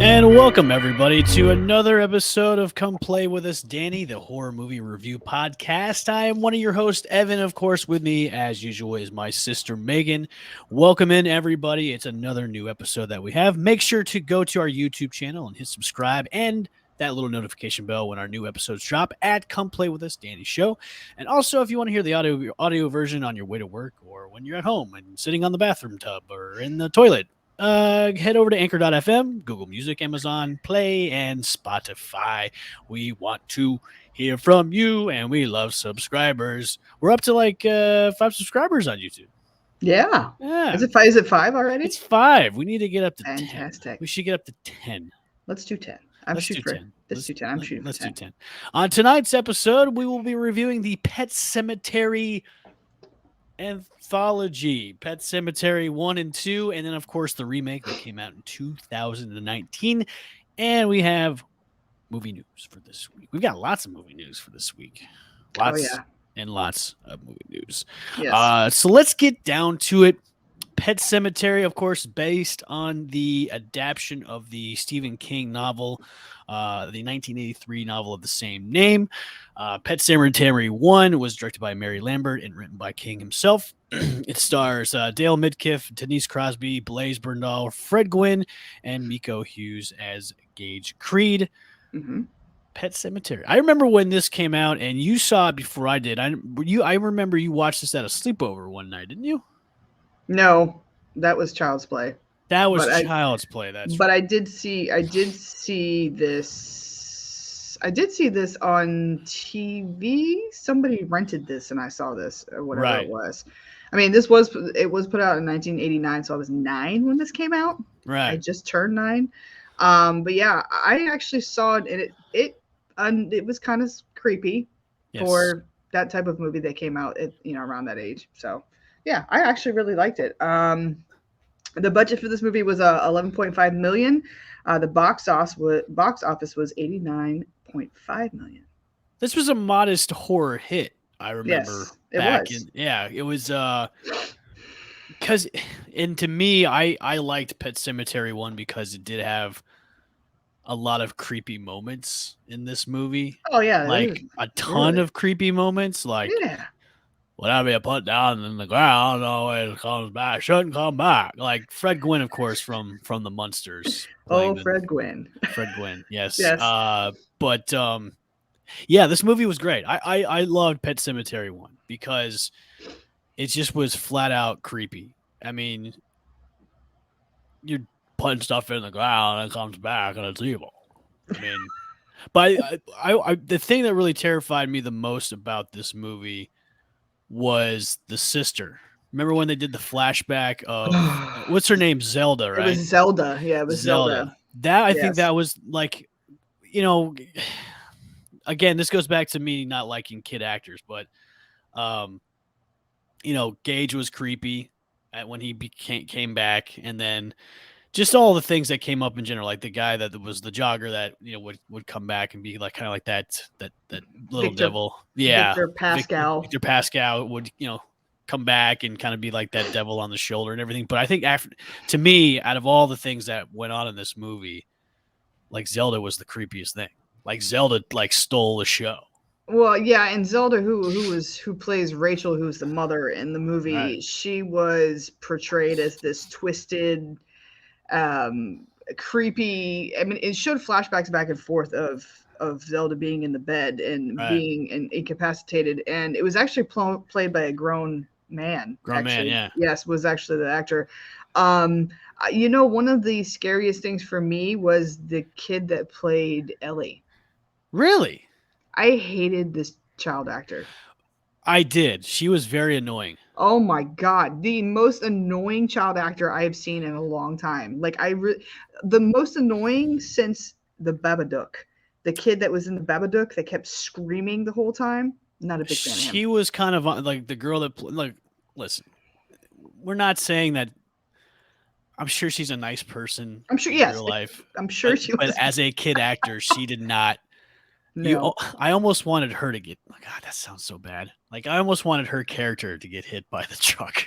And welcome, everybody, to another episode of Come Play With Us, Danny, the horror movie review podcast. I am one of your hosts, Evan. Of course, with me, as usual, is my sister, Megan. Welcome in, everybody. It's another new episode that we have. Make sure to go to our YouTube channel and hit subscribe and that little notification bell when our new episodes drop at Come Play With Us, Danny Show. And also, if you want to hear the audio version on your way to work or when you're at home and sitting on the bathroom tub or in the toilet, head over to anchor.fm, Google Music, Amazon Play, and Spotify. We want to hear from you, and we love subscribers. We're up to like 5 subscribers on YouTube. Yeah. Yeah. Is it 5 already? It's 5. We need to get up to 10. Fantastic. We should get up to 10. Let's do 10. Let's do 10. Let's do 10. I'm shooting for 10. Let's do 10. On tonight's episode, we will be reviewing the Pet Sematary anthology, Pet Sematary 1 and 2, and then, of course, the remake that came out in 2019. And we have movie news for this week. We've got lots of movie news for this week. Lots and lots of movie news. Yes. So let's get down to it. Pet Sematary, of course, based on the adaptation of the Stephen King novel, the 1983 novel of the same name. Pet Sematary 1 was directed by Mary Lambert and written by King himself. It stars Dale Midkiff, Denise Crosby, Blaise Bernal, Fred Gwynne, and Miko Hughes as Gage Creed. Mm-hmm. Pet Sematary. I remember when this came out, and you saw it before I did. I remember you watched this at a sleepover one night, didn't you? No, that was Child's Play. That was Child's Play. But I did see this. I did see this on TV. Somebody rented this, and I saw this or whatever it was. I mean, it was put out in 1989, so I was 9 when this came out. Right. I just turned 9. But yeah, I actually saw it, and it was kind of creepy for that type of movie that came out at around that age. So yeah, I actually really liked it. The budget for this movie was 11.5 million. The box office was 89.5 million. This was a modest horror hit. I remember it was because, and to me, I liked Pet Sematary 1 because it did have a lot of creepy moments in this movie. Oh yeah, like a ton of creepy moments. Like whatever you put down in the ground always comes back. Shouldn't come back. Like Fred Gwynne, of course, from the Munsters. Fred Gwynne. Fred Gwynne, yes. Yes. But yeah, this movie was great. I loved Pet Sematary 1 because it just was flat out creepy. I mean, you're putting stuff in the ground and it comes back and it's evil. I mean, but I the thing that really terrified me the most about this movie was the sister. Remember when they did the flashback of what's her name? Zelda, right? It was Zelda. Yeah, it was Zelda. That I think that was like, again, this goes back to me not liking kid actors, but Gage was creepy when he came back, and then just all the things that came up in general, like the guy that was the jogger that would come back and be like kind of like that little devil. Yeah, Victor Pascal. Victor Pascal would come back and kind of be like that devil on the shoulder and everything. But I think to me, out of all the things that went on in this movie, like Zelda was the creepiest thing. Like Zelda stole the show. Well, yeah, and Zelda, who plays Rachel, who's the mother in the movie, she was portrayed as this twisted, creepy. I mean, it showed flashbacks back and forth of Zelda being in the bed and being incapacitated, and it was actually played by a grown man. Yes, was actually the actor. One of the scariest things for me was the kid that played Ellie. Really? I hated this child actor. I did. She was very annoying. Oh my God. The most annoying child actor I have seen in a long time. Like the most annoying since the Babadook. The kid that was in the Babadook that kept screaming the whole time. Not a big fan of him. She was kind of like the girl that listen, we're not saying that. I'm sure she's a nice person. I'm sure, in real life. I'm sure she was. But as a kid actor, she did not. No. I almost wanted her to get. God, that sounds so bad. Like I almost wanted her character to get hit by the truck.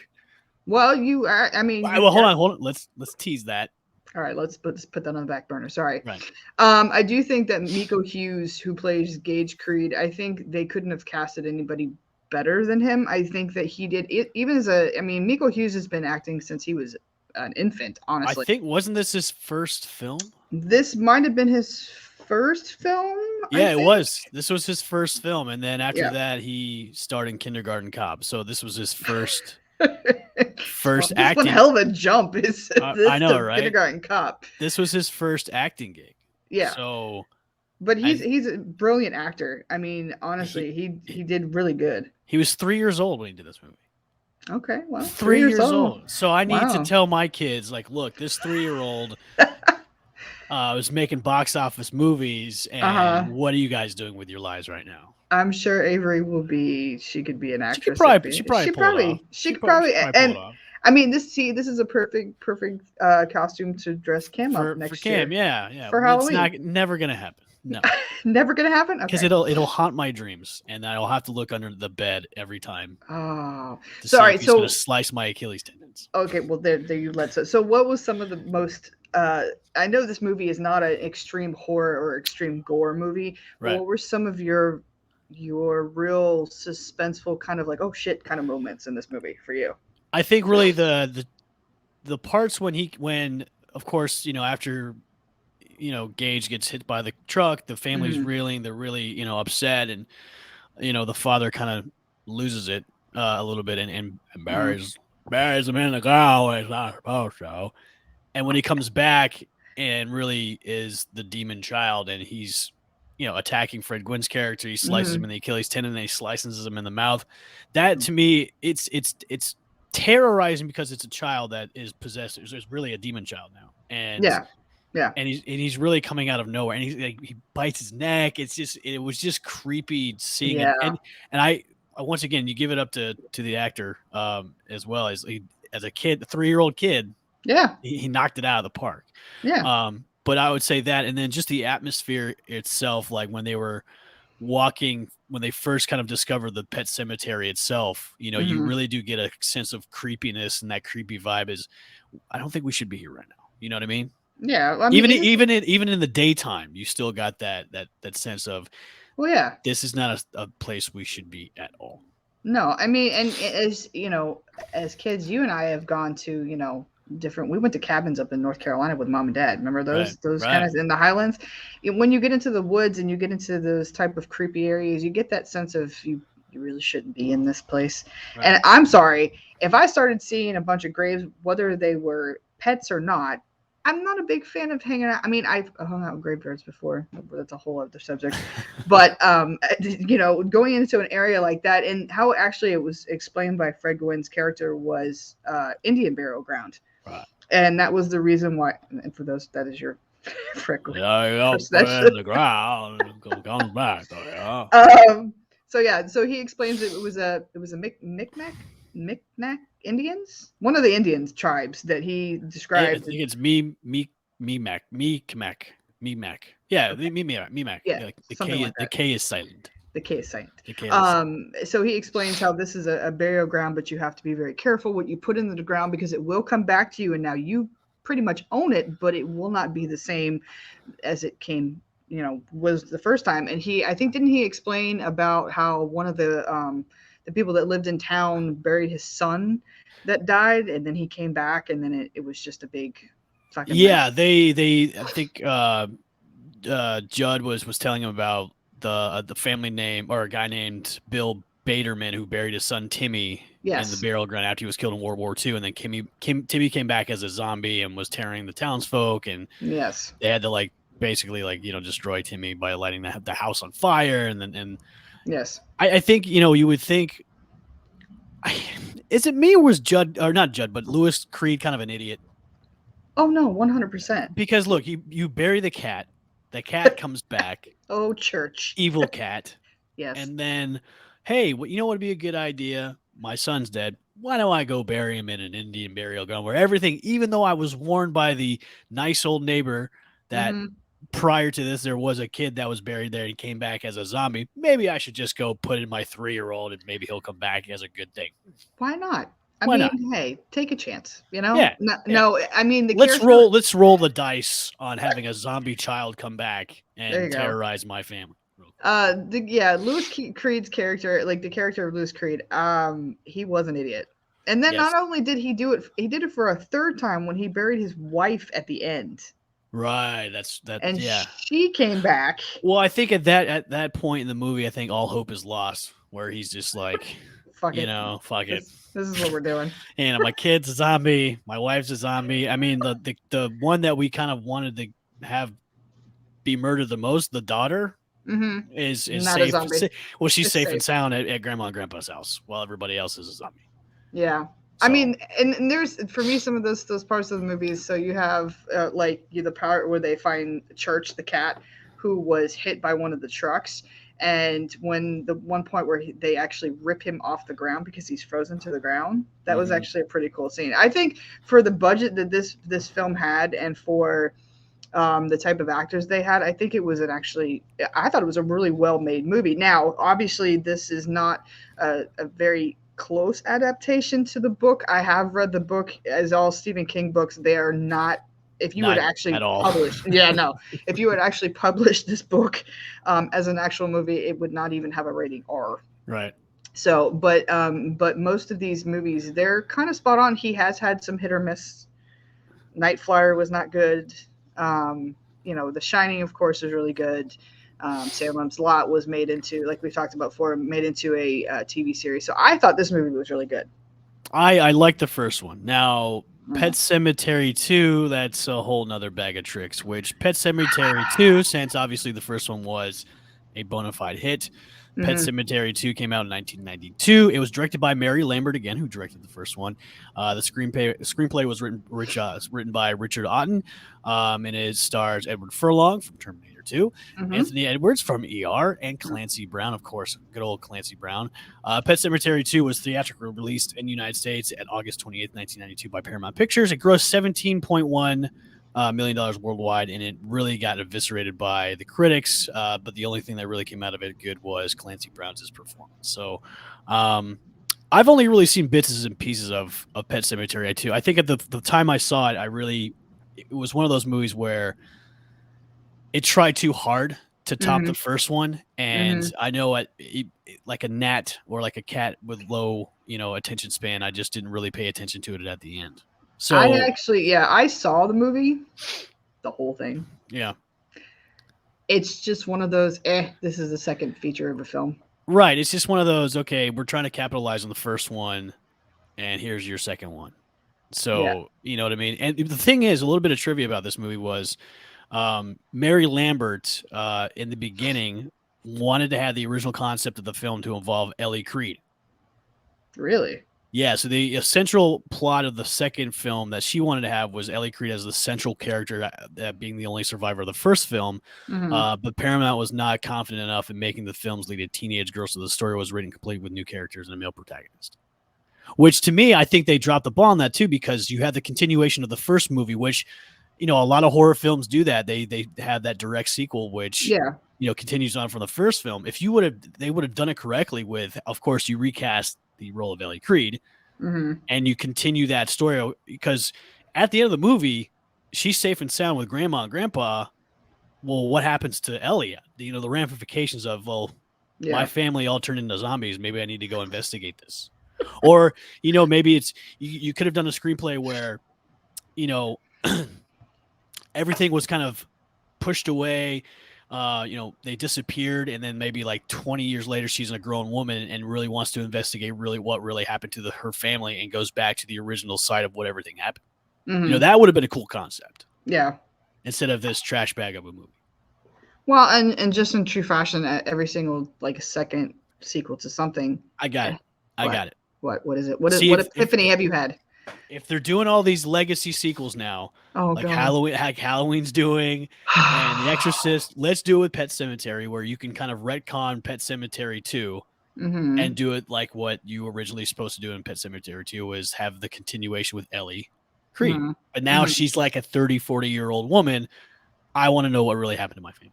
Well, you are. I mean, hold on. Let's tease that. All right, let's put that on the back burner. Sorry. Right. I do think that Miko Hughes, who plays Gage Creed, I think they couldn't have casted anybody better than him. I think that he did it, even as a. I mean, Miko Hughes has been acting since he was an infant. I Honestly, think wasn't this his first film? this might have been his first film. I Yeah, it think. was. This was his first film, and then after Yeah. that, he starred in Kindergarten Cop. So this was his first Well, first this one acting. hell of a jump is I this know, to right? Kindergarten Cop. This was his first acting gig. Yeah, So but I he's a brilliant actor. I mean, he honestly, he did really good. he was 3 years old when he did this movie. Okay, well, 3 years 3 years old. old. So I need to Wow. tell my kids, like, look, this 3-year-old was making box office movies, and Uh-huh. what are you guys doing with your lives right now? I'm sure Avery will be. She could be an She could actress. probably she probably pull it off. She could She probably. probably pull it And off I mean, this is a perfect costume to dress Cam up for next Cam. year Yeah, yeah. for It's Halloween. not never gonna happen. No, Never gonna happen. because Okay. it'll haunt my dreams, and I'll have to look under the bed every time Oh, to so all see if right. he's gonna So slice my Achilles tendons. okay, well there you let so what was some of the most I know this movie is not an extreme horror or extreme gore movie, but Right. what were some of your real suspenseful kind of like oh shit kind of moments in this movie for you? I think really the parts when of course after Gage gets hit by the truck, the family's Mm-hmm. reeling, they're really upset, and the father kind of loses it a little bit, and Mm-hmm. buries him in the ground when he's not supposed to. And when he comes back and really is the demon child, and he's attacking Fred Gwynn's character, he slices him Mm-hmm. in the Achilles tendon, and he slices him in the mouth. That to me, it's terrorizing because it's a child that is possessed. There's really a demon child now, and Yeah. Yeah. he's really coming out of nowhere, and he bites his neck. It was just creepy seeing it, Yeah. and I once again you give it up to the actor as well as a kid, a 3-year-old kid, Yeah. he knocked it out of the park. Yeah. But I would say that, and then just the atmosphere itself, like when they were walking, when they first kind of discovered the pet cemetery itself, you Mm-hmm. really do get a sense of creepiness, and that creepy vibe is, I don't think we should be here right now. You know what I mean? Yeah. I mean, Even in the daytime, you still got that sense of well, yeah. this is not a place we should be at all. No, I mean, and as as kids, you and I have gone to different. We went to cabins up in North Carolina with mom and dad. Remember Right, those kind right, of in the Highlands. When you get into the woods and you get into those type of creepy areas, you get that sense of you really shouldn't be in this place. right. And I'm sorry if I started seeing a bunch of graves, whether they were pets or not. I'm not a big fan of hanging out. I mean, I've hung out with graveyards before. That's a whole other subject. But going into an area like that, and how actually it was explained by Fred Gwynne's character was Indian burial ground, Right. and that was the reason why. And for those, that is your Fred Gwynne Yeah, you don't put it impersonation. in the ground and it comes back. Yeah. So yeah, so he explains it was a Micmac Indians, one of the Indians tribes that he I described. think it's me Mac. Yeah, me Mac. Yeah, Yeah, something like the that. K is silent. The K Saint. The K is silent. So he explains how this is a burial ground, but you have to be very careful what you put into the ground because it will come back to you, and now you pretty much own it, but it will not be the same as it came, was the first time. And I think, didn't he explain about how one of the people that lived in town buried his son that died, and then he came back, and then it was just a big fucking Yeah, mess. they I think Judd was telling him about the family name, or a guy named Bill Baderman who buried his son Timmy in the Yes. burial ground after he was killed in World War II, and then Timmy came back as a zombie and was tearing the townsfolk, and Yes. they had to basically destroy Timmy by lighting the house on fire, and Yes. I think you would think. Is it me, or was Judd, or not Judd, but Lewis Creed kind of an idiot? Oh no, 100%. Because look, you bury the cat comes back, Oh, church. evil cat, Yes. and then, hey, what would be a good idea? My son's dead. Why don't I go bury him in an Indian burial ground where everything, even though I was warned by the nice old neighbor that Hmm. prior to this there was a kid that was buried there and came back as a zombie, maybe I should just go put in my 3-year-old and maybe he'll come back as a good thing. Why not? I Why mean, not? hey, take a chance. You know? Yeah, No, yeah. no I mean the Let's character. roll. Let's roll the dice on having a zombie child come back There and you go. terrorize my family. Lewis Creed's character, like the character of Lewis Creed, he was an idiot. And then Yes. not only did he do it, he did it for a third time when he buried his wife at the end, Right. That's that. and Yeah. she came back. Well, I think at that point in the movie, I think all hope is lost. Where he's just like, Fuck it, fuck it. this is what we're doing. My kid's a zombie. My wife's a zombie. I mean, the one that we kind of wanted to have be murdered the most, the daughter, Mm-hmm. is Not a safe. zombie. Well, she's It's safe safe. and sound at grandma and grandpa's house, while everybody else is a zombie. Yeah. I So mean, and there's for me some of those parts of the movies. So you have the part where they find Church the cat, who was hit by one of the trucks, and when the one point where they actually rip him off the ground because he's frozen to the ground, that was actually a pretty cool scene. I think for the budget that this film had, and for the type of actors they had, I think it was I thought it was a really well made movie. Now, obviously, this is not a very close adaptation to the book. I have read the book, as all Stephen King books. They are not. If you would not actually at all. publish, yeah, no, if you would actually publish this book as an actual movie, it would not even have a rating R. Right. So, but most of these movies, they're kind of spot on. He has had some hit or miss. Night Flyer was not good. The Shining, of course, is really good. Salem's Lot was made into, like we've talked about before, made into a TV series. So I thought this movie was really good. I like the first one. Now, Pet Mm. Cemetery 2, that's a whole nother bag of tricks, which Pet Cemetery 2, since obviously the first one was a bona fide hit, Pet Mm-hmm. Cemetery 2 came out in 1992. It was directed by Mary Lambert again, who directed the first one. The screenplay was written by Richard Otten, and it stars Edward Furlong from Terminator 2, Mm-hmm. Anthony Edwards from ER, and Clancy Brown, of course, good old Clancy Brown. Pet Cemetery 2 was theatrically released in the United States at August 28th, 1992 by Paramount Pictures. It grossed $17.1 million worldwide, and it really got eviscerated by the critics. But the only thing that really came out of it good was Clancy Brown's performance. So I've only really seen bits and pieces of Pet Cemetery 2. I think at the time I saw it, it was one of those movies where it tried too hard to top Mm-hmm. the first one, and I know like a gnat or like a cat with low attention span, I just didn't really pay attention to it at the end. So I saw the movie, the whole thing. yeah, It's just one of those, this is the second feature of a film. right. It's just one of those, okay, we're trying to capitalize on the first one, and here's your second one. So, Yeah. you know what I mean? And the thing is, a little bit of trivia about this movie was Mary Lambert, in the beginning, wanted to have the original concept of the film to involve Ellie Creed. Really? Yeah, so the central plot of the second film that she wanted to have was Ellie Creed as the central character, that being the only survivor of the first film. Mm-hmm. But Paramount was not confident enough in making the films lead a teenage girl, so the story was written complete with new characters and a male protagonist. Which, to me, I think they dropped the ball on that too, because you had the continuation of the first movie, which, a lot of horror films do that. They have that direct sequel, which continues on from the first film. If they would have done it correctly with, of course, you recast the role of Ellie Creed, Mm-hmm. and you continue that story, because at the end of the movie, she's safe and sound with grandma and grandpa. Well, what happens to Ellie? The ramifications of, my family all turned into zombies. Maybe I need to go investigate this. Or, maybe it's, you could have done a screenplay where, everything was kind of pushed away. They disappeared, and then maybe like 20 years later, she's a grown woman and really wants to investigate what really happened to her family, and goes back to the original site of what everything happened. Mm-hmm. That would have been a cool concept. Yeah. Instead of this trash bag of a movie. Well, and just in true fashion, every single second sequel to something. I got it. What is it? What epiphany have you had? If they're doing all these legacy sequels now, God. Halloween's doing, and The Exorcist, let's do it with Pet Cemetery, where you can kind of retcon Pet Cemetery 2 and do it like what you originally supposed to do in Pet Cemetery 2, was have the continuation with Ellie Creed. But now she's like a 30, 40-year-old woman. I want to know what really happened to my family.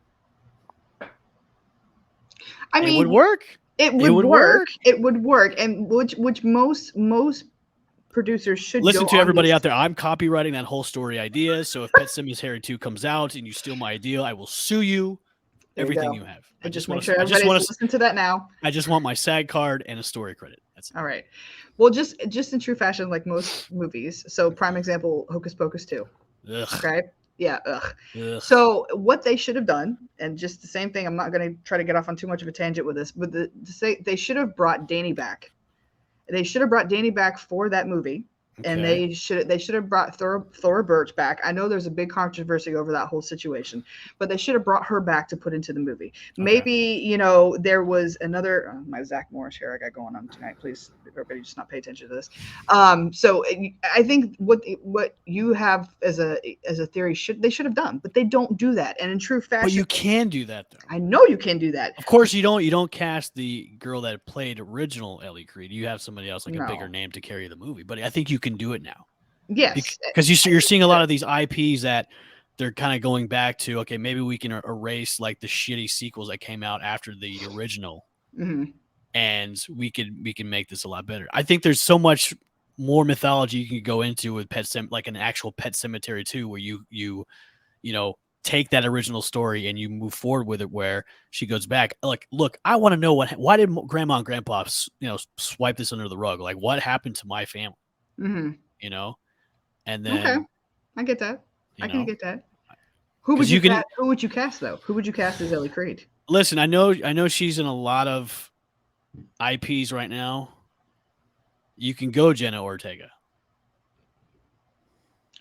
I mean, it would work. It would work. It would work, and which most producers should Listen go to on everybody these. out there. I'm copywriting that whole story idea. So if Pet Cemetery 2 comes out and you steal my idea, I will sue you. There you Everything go. you have. And just make sure everybody's listening to that now. I just want my SAG card and a story credit. That's it. All right. Well, just in true fashion, like most movies. So prime example, Hocus Pocus 2. Ugh. Okay. Yeah. Ugh. Ugh. So what they should have done, and just the same thing. I'm not going to try to get off on too much of a tangent with this, but they should have brought Danny back. They should have brought Danny back for that movie. And Okay. they should have brought Thora Birch back. I know there's a big controversy over that whole situation, but they should have brought her back to put into the movie. Maybe, you know, there was another my Zach Morris here I got going on tonight. Please, everybody, just not pay attention to this. So I think what you have as a theory they should have done, but they don't do that. And in true fashion, But you can do that though. I know you can do that. Of course, you don't cast the girl that played original Ellie Creed. You have somebody else, like a bigger name, to carry the movie. But I think you can do it now. Yes, because you're seeing a lot of these IPs that they're kind of going back to. Okay, maybe we can erase like the shitty sequels that came out after the original, and we can make this a lot better. I think there's so much more mythology you can go into with like an actual Pet Cemetery 2, where you know, take that original story and you move forward with it, where she goes back. Like, look, I want to know why did Grandma and Grandpa, swipe this under the rug? Like, what happened to my family? You know, and then okay, I get that. I can get that. Who would you cast though? Who would you cast as Ellie Creed? Listen, I know she's in a lot of IPs right now. You can go Jenna Ortega.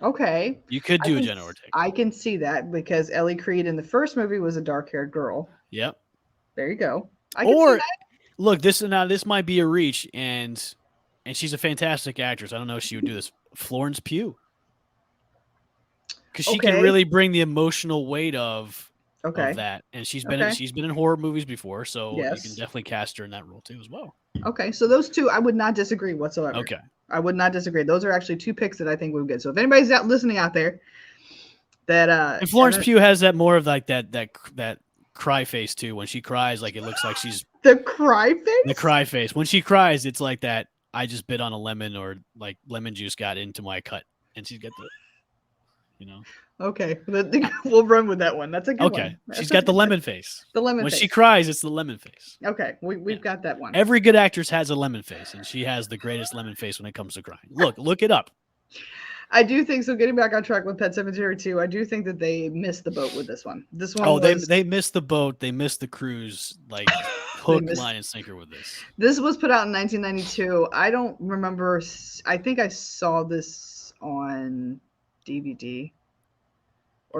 Okay. You could do Jenna Ortega. I can see that because Ellie Creed in the first movie was a dark-haired girl. Yep. There you go. I can see that. Look, this might be a reach, and she's a fantastic actress. I don't know if she would do this. Florence Pugh. Because she can really bring the emotional weight of that, and she's been in horror movies before, so you can definitely cast her in that role too as well. Okay, so those two, I would not disagree whatsoever. Okay, I would not disagree. Those are actually two picks that I think would be good. So if anybody's listening out there, that and Florence Pugh has that more of like that cry face too. When she cries, like it looks like she's the cry face. The cry face. When she cries, it's like that. I just bit on a lemon, or like lemon juice got into my cut, and she's got the. Okay, we'll run with that one. That's a good one. Okay, she's got the lemon face. The lemon face. When she cries, it's the lemon face. Okay, we've got that one. Every good actress has a lemon face, and she has the greatest lemon face when it comes to crying. Look it up. I do think so. Getting back on track with Pet Cemetery 2, I do think that they missed the boat with this one. This one. They missed the boat. They missed the cruise. Like hook, line, and sinker with this. This was put out in 1992. I don't remember. I think I saw this on DVD.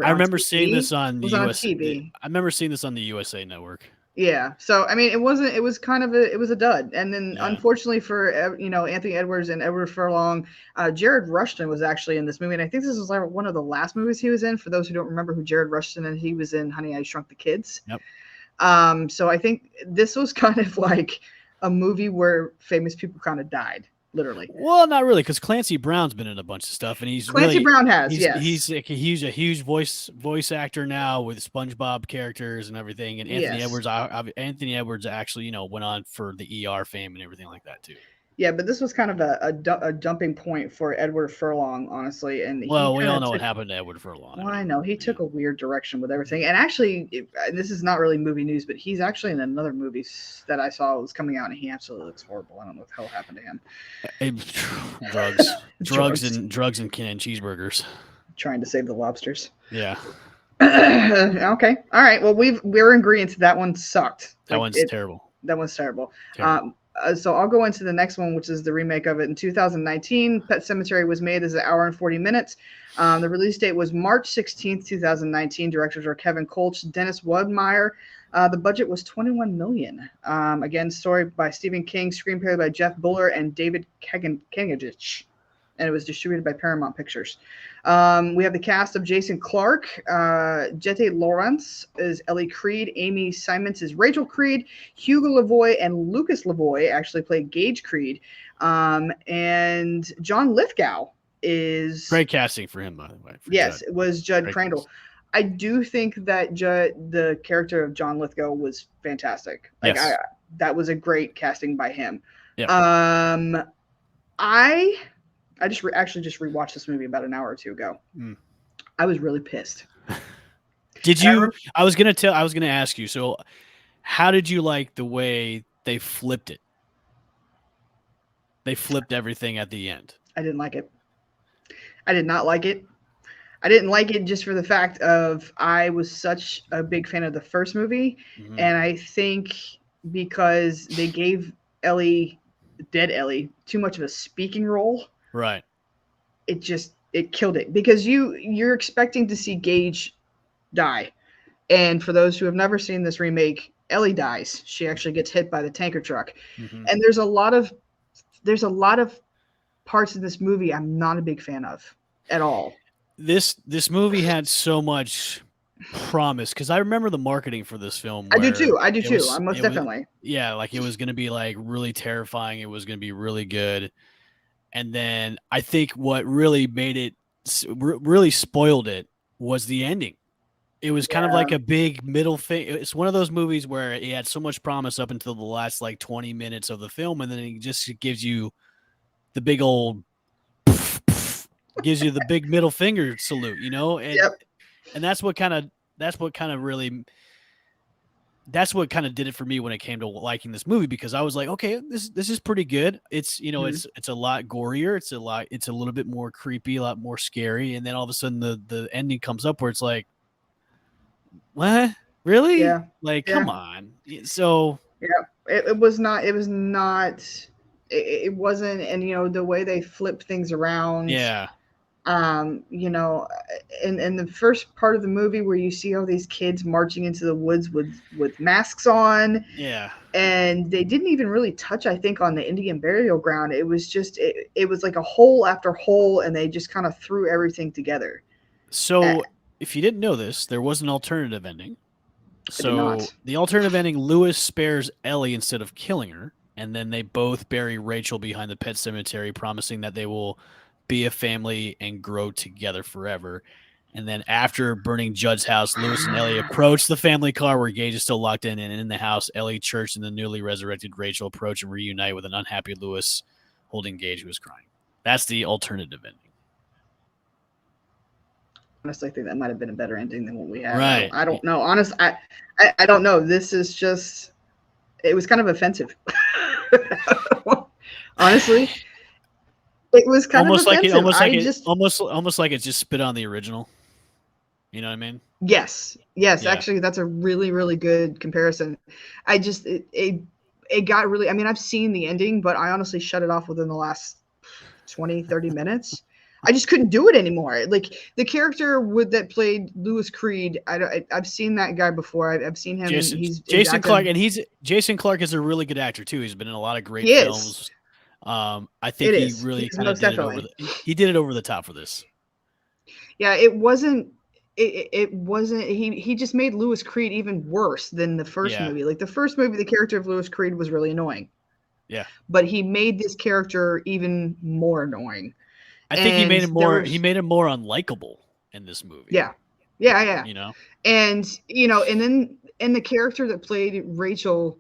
I remember seeing this on the USA. TV. I remember seeing this on the USA Network. Yeah. So I mean, it was kind of it was a dud. And then unfortunately for Anthony Edwards and Edward Furlong, Jared Rushton was actually in this movie, and I think this was like one of the last movies he was in. For those who don't remember who Jared Rushton is, he was in Honey, I Shrunk the Kids. Yep. So I think this was kind of like a movie where famous people kind of died. Literally. Well, not really, because Clancy Brown's been in a bunch of stuff, and he's he's a huge voice actor now with SpongeBob characters and everything. And Anthony Edwards actually went on for the ER fame and everything like that too. Yeah, but this was kind of a jumping point for Edward Furlong, honestly. And we all know what happened to Edward Furlong. Well, I know he took a weird direction with everything. And actually, this is not really movie news, but he's actually in another movie that I saw was coming out, and he absolutely looks horrible. I don't know what the hell happened to him. drugs and cheeseburgers. Trying to save the lobsters. Yeah. Okay. All right. Well, we're in agreement. That one sucked. That one's terrible. That one's terrible. So I'll go into the next one, which is the remake of it. In 2019, Pet Cemetery was made as an hour and 40 minutes. The release date was March 16th, 2019. Directors are Kevin Kolch, Dennis Wadmeyer. The budget was $21 million. Again, story by Stephen King, screenplay by Jeff Buller and David Kengagich. And it was distributed by Paramount Pictures. We have the cast of Jason Clarke. Jette Lawrence is Ellie Creed. Amy Simons is Rachel Creed. Hugo Lavoie and Lucas Lavoie actually played Gage Creed. And John Lithgow is... Great casting for him, by the way. Yes, it was Judd Crandall. Casting. I do think that the character of John Lithgow was fantastic. That was a great casting by him. Yeah. I just actually just rewatched this movie about an hour or two ago. Mm. I was really pissed. Did And you? I was gonna ask you. So, how did you like the way they flipped it? They flipped everything at the end. I didn't like it. I did not like it. I didn't like it just for the fact of I was such a big fan of the first movie, Mm-hmm. and I think because they gave Ellie, dead Ellie, too much of a speaking role, Right. it killed it because you're expecting to see Gage die, and for those who have never seen this remake, Ellie dies. She actually gets hit by the tanker truck, Mm-hmm. and there's a lot of parts of this movie I'm not a big fan of at all. This movie had so much promise because I remember the marketing for this film I do where too. I do too. I most it was definitely. yeah, like it was going to be like really terrifying. It was going to be really good. And then I think what really made it really spoiled it was the ending. It was kind of Yeah. like a big middle thing. It's one of those movies where it had so much promise up until the last like 20 minutes of the film, and then it just gives you the big old gives you the big middle finger salute, you know? Yep. And that's what kind of really that's what kind of did it for me when it came to liking this movie because I was like, okay, this is pretty good. It's Mhm. it's a lot gorier, it's a little bit more creepy, a lot more scary, and then all of a sudden the ending comes up where it's like, what? Really? Yeah. Like, Yeah. come on. So Yeah. It was not. It was not. It wasn't. And the way they flip things around. yeah, You know, in the first part of the movie where you see all these kids marching into the woods with masks on, yeah. and they didn't even really touch, I think, on the Indian burial ground. It was just it was like a hole after hole, and they just kind of threw everything together. I So if you didn't know this, there was an alternative ending. did So not. the alternative ending, Lewis spares Ellie instead of killing her, and then they both bury Rachel behind the pet cemetery, promising that they will be a family and grow together forever. And then after burning Judd's house, Lewis and Ellie approach the family car where Gage is still locked in, and in the house, Ellie, Church, and the newly resurrected Rachel approach and reunite with an unhappy Lewis holding Gage who is crying. That's the alternative ending. Honestly, I think that might have been a better ending than what we had. Right. I don't know. I don't know. This is just it was kind of offensive. Honestly, it was kind of offensive. I just almost like it just spit on the original. You know what I mean? yes, yes. Yeah. Actually, that's a really really good comparison. I just it got really. I mean, I've seen the ending, but I honestly shut it off within the last 20-30 minutes. I just couldn't do it anymore. Like the character that played Lewis Creed, I've seen that guy before. I've seen him, and he's Jason Clark, acted. and Jason Clark is a really good actor too. He's been in a lot of great He is. films. I think It he is. really He's kind of most did it over definitely. he did it over the top for this. Yeah, it wasn't. It wasn't. He just made Lewis Creed even worse than the first Yeah. movie. Like the first movie, the character of Lewis Creed was really annoying, Yeah. but he made this character even more annoying. I think And there he was made him more unlikable in this movie. yeah, yeah, yeah. You know? And and then the character that played Rachel,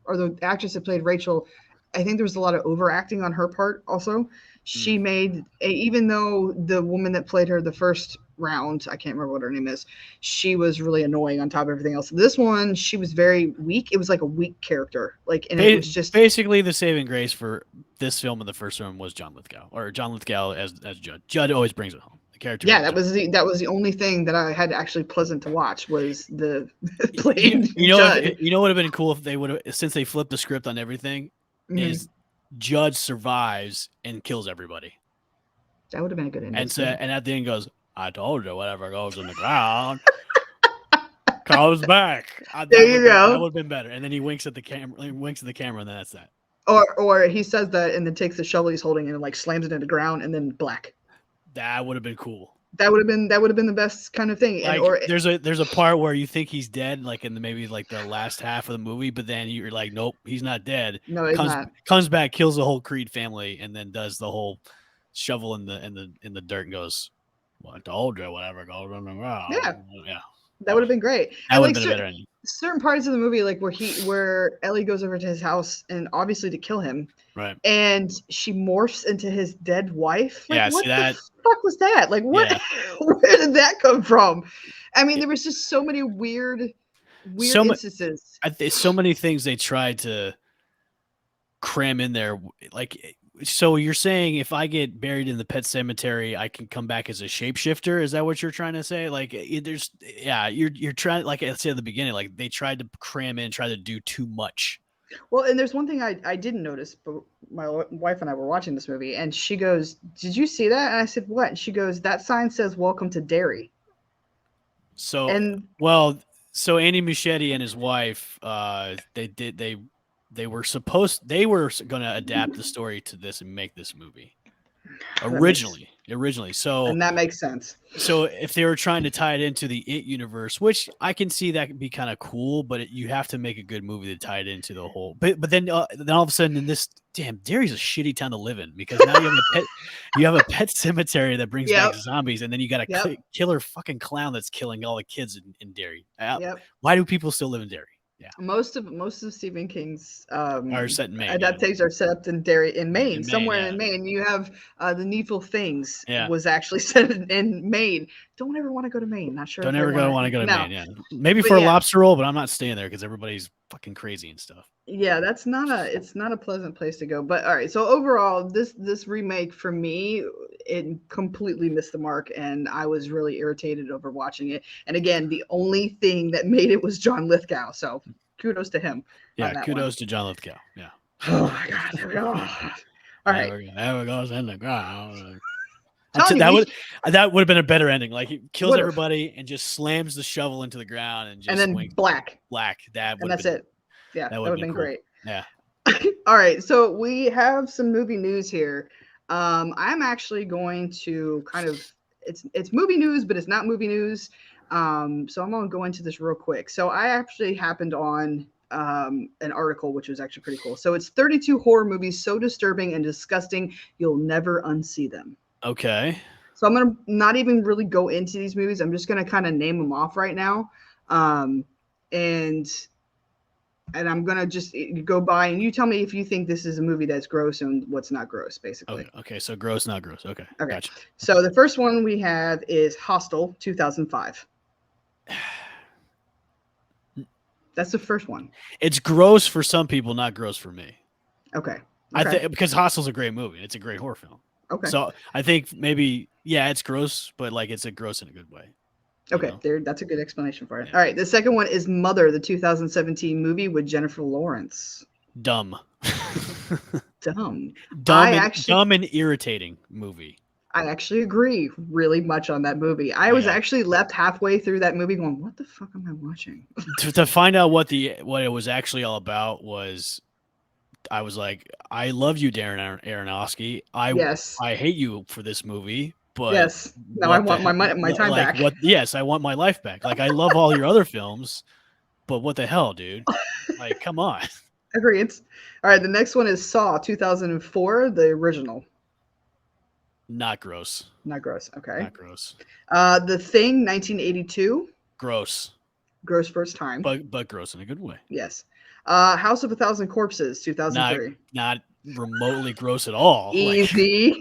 or the actress that played Rachel, I think there was a lot of overacting on her part. Also, Mm. she made even though the woman that played her the first round, I can't remember what her name is, she was really annoying on top of everything else. This one, she was very weak. It was like a weak character, like, and it was just Basically, the saving grace for this film and the first one was John Lithgow as Judd. Judd always brings it home. The character yeah. is Judd. That was the only thing that I had actually pleasant to watch was the playing Judd. You know what would have been cool if they would have, since they flipped the script on everything, Mm-hmm. is Judd survives and kills everybody, That would have been a good ending and so too. and at the end goes, "I told you, whatever goes in the ground comes back." There you That go. would have been better. And then he winks at the camera, and then that's that. Or he says that and then takes the shovel he's holding and like slams it into the ground and then black. That would have been cool. That would have been the best kind of thing. And Like or there's a part where you think he's dead, like in maybe like the last half of the movie, but then you're like, nope, he's not dead. no, it's not. Comes back, kills the whole Creed family, and then does the whole shovel in the dirt and goes, "Well, I told you, whatever goes on the ground." Yeah, Yeah, that would have been great. that And would have like been a better ending. certain parts of the movie, like where Ellie goes over to his house and obviously to kill him, Right. and she morphs into his dead wife. Like, Yeah. what See the that? fuck was that? Like, what? Yeah. Where did that come from? I mean, It, there was just so many weird so instances. so many things they tried to cram in there. Like, so you're saying if I get buried in the pet cemetery, I can come back as a shapeshifter? Is that what you're trying to say? Like, there's, yeah, you're trying, like I said at the beginning, like they tried to cram in, try to do too much. Well, and there's one thing I didn't notice, but my wife and I were watching this movie, and she goes, "Did you see that?" And I said, "What?" And she goes, "That sign says Welcome to Derry." So, And well, so Andy Muschietti and his wife, they were going to adapt the story to this and make this movie that makes originally. So and that makes sense. if they were trying to tie it into the It universe, which I can see that could be kind of cool, but you have to make a good movie to tie it into the whole. But then all of a sudden, in this, damn, Derry's a shitty town to live in, because now you have a pet cemetery that brings back Yep. zombies, and then you got a Yep. killer fucking clown that's killing all the kids in Derry. Yep. Why do people still live in Derry? Yeah, Most of Stephen King's are set in Maine. Yeah, adaptations are set up in Derry, in Maine. in Maine. Somewhere Yeah, in Maine, you have the Needful Things yeah. was actually set in Maine. Don't ever want to go to Maine. Not sure. Don't if ever want to go to no. Maine. Yeah, maybe But for a yeah, lobster roll, but I'm not staying there because everybody's fucking crazy and stuff. yeah, it's not a pleasant place to go. But all right, so overall, this remake for me, it completely missed the mark, and I was really irritated over watching it. And again, the only thing that made it was John Lithgow. So kudos to him. Yeah, on that kudos to John Lithgow. Yeah. Oh my god, there we go. All right. Never goes in the ground. Telling you, That would have been a better ending. Like, he kills would've. everybody and just slams the shovel into the ground and just And then swings black. That would And that's it. Yeah, that would have been cool. great. Yeah. All right, so we have some movie news here. I'm actually going to kind of it's movie news, but it's not movie news. So I'm gonna go into this real quick. So I actually happened on an article which was actually pretty cool. So it's 32 horror movies so disturbing and disgusting you'll never unsee them. Okay. So I'm gonna not even really go into these movies. I'm just gonna kind of name them off right now, and I'm gonna just go by and you tell me if you think this is a movie that's gross and what's not gross, basically. Okay. So gross, not gross. Okay. Gotcha. So the first one we have is Hostel, 2005. That's the first one. It's gross for some people, not gross for me. Okay. I think because Hostel's a great movie. It's a great horror film. Okay. So I think maybe, yeah, it's gross, but like it's a gross in a good way. Okay, that's a good explanation for it. Yeah. All right, the second one is Mother, the 2017 movie with Jennifer Lawrence. Dumb. Dumb and irritating movie. I actually agree really much on that movie. I was actually left halfway through that movie going, what the fuck am I watching? to find out what it was actually all about was, I was like, I love you, Darren Aronofsky. I hate you for this movie, but yes, now I want my time back. Yes, I want my life back. Like, I love all your other films, but what the hell, dude? Like, come on. Agreed. All right, the next one is Saw, 2004, the original. Not gross. Not gross. Okay. Not gross. The Thing, 1982. Gross. Gross first time. But gross in a good way. Yes. House of a Thousand Corpses, 2003. Not remotely gross at all. Easy.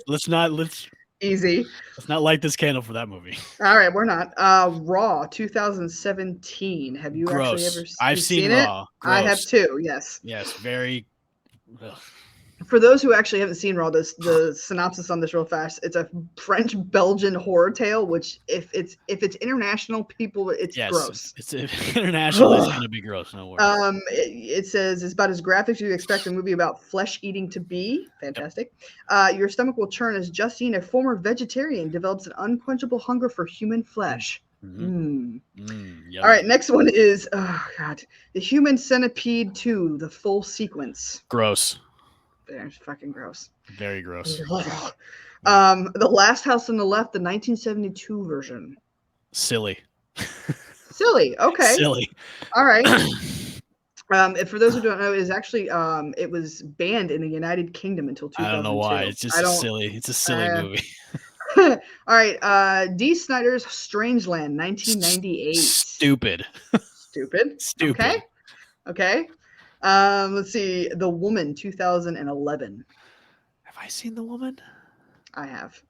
Let's easy. Let's not light this candle for that movie. All right, we're not. Raw, 2017. Have you gross. actually ever I've seen Raw. It? Gross. I have too. Yes. Yes. Very. Ugh. For those who actually haven't seen Raw, the synopsis on this real fast. It's a French-Belgian horror tale, which if it's international, people, it's gross. It's international. It's gonna be gross. No worries. It says it's about as graphic as you expect a movie about flesh eating to be. Fantastic. Yep. Your stomach will churn as Justine, a former vegetarian, develops an unquenchable hunger for human flesh. Mm. All right, next one is The Human Centipede 2, the full sequence. Gross. They're fucking gross. Very gross. The Last House on the Left, the 1972 version. Silly. Okay. Silly. All right. For those who don't know, it is actually it was banned in the United Kingdom until 2002. I don't know why. It's just silly. It's a silly movie. All right. D. Snyder's Strangeland, 1998. Stupid. Stupid. Okay. Stupid. Okay. Let's see. The Woman, 2011. Have I seen The Woman? I have.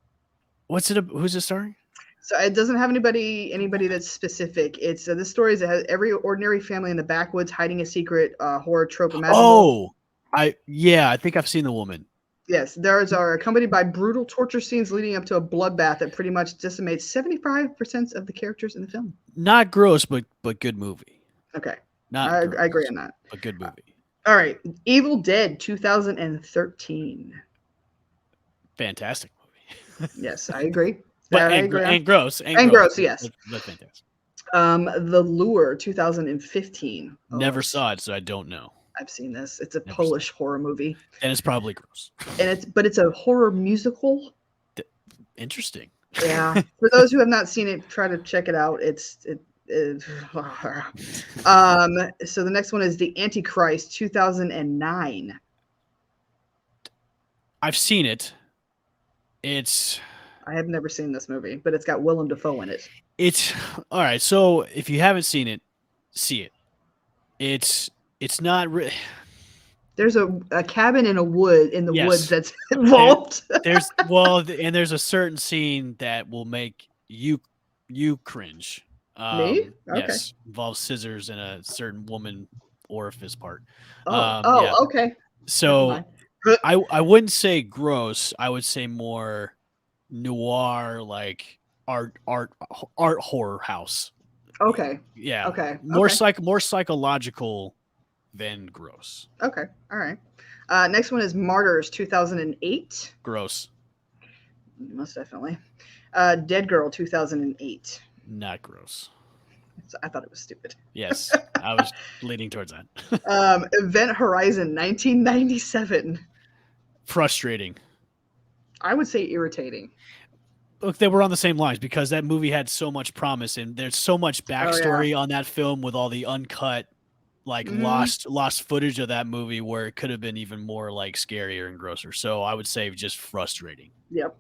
What's it? Who's it starring? So it doesn't have anybody that's specific. It's this story is it has every ordinary family in the backwoods hiding a secret horror trope imaginable. Oh, I think I've seen The Woman. Yes, theirs are accompanied by brutal torture scenes leading up to a bloodbath that pretty much decimates 75% of the characters in the film. Not gross, but good movie. Okay, Not gross, I agree on that. but good movie. All right, Evil Dead 2013. Fantastic movie. Yes, I agree. But That I agree on. and gross And gross, yes. But fantastic. The Lure 2015. Never saw it, so I don't know. I've seen this. It's a Never Polish horror movie. And it's probably gross. And it's a horror musical. Interesting. Yeah. For those who have not seen it, try to check it out. So the next one is The Antichrist 2009. I've seen it. I have never seen this movie, but it's got Willem Dafoe in it. It's all right. So if you haven't seen it, see it. It's not really. There's a cabin in the Yes. woods that's involved. There's a certain scene that will make you cringe. Me? Okay. Yes, involves scissors in a certain woman orifice part. Yeah. Okay. So I wouldn't say gross. I would say more noir, like art horror house. Okay. Yeah. Okay. More psychological than gross. Okay. All right. Next one is Martyrs 2008. Gross. Most definitely. Dead Girl 2008. Not gross. I thought it was stupid. Yes, I was leaning towards that. Event Horizon 1997. Frustrating. I would say irritating. Look, they were on the same lines because that movie had so much promise and there's so much backstory on that film with all the uncut, like lost footage of that movie where it could have been even more like scarier and grosser. So I would say just frustrating. Yep.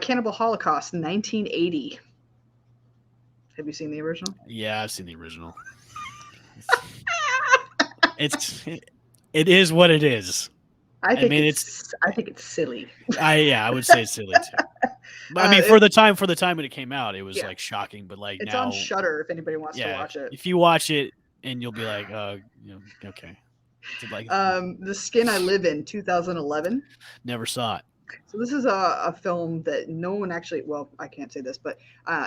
Cannibal Holocaust 1980. Have you seen the original? Yeah, I've seen the original. It is what it is. I think it's silly. I would say it's silly too. I mean, for the time when it came out, it was like shocking. But like it's now, on Shudder if anybody wants to watch it. If you watch it, and you'll be like, okay. Like, The Skin I Live In 2011. Never saw it. So this is a film that no one actually. Well, I can't say this, but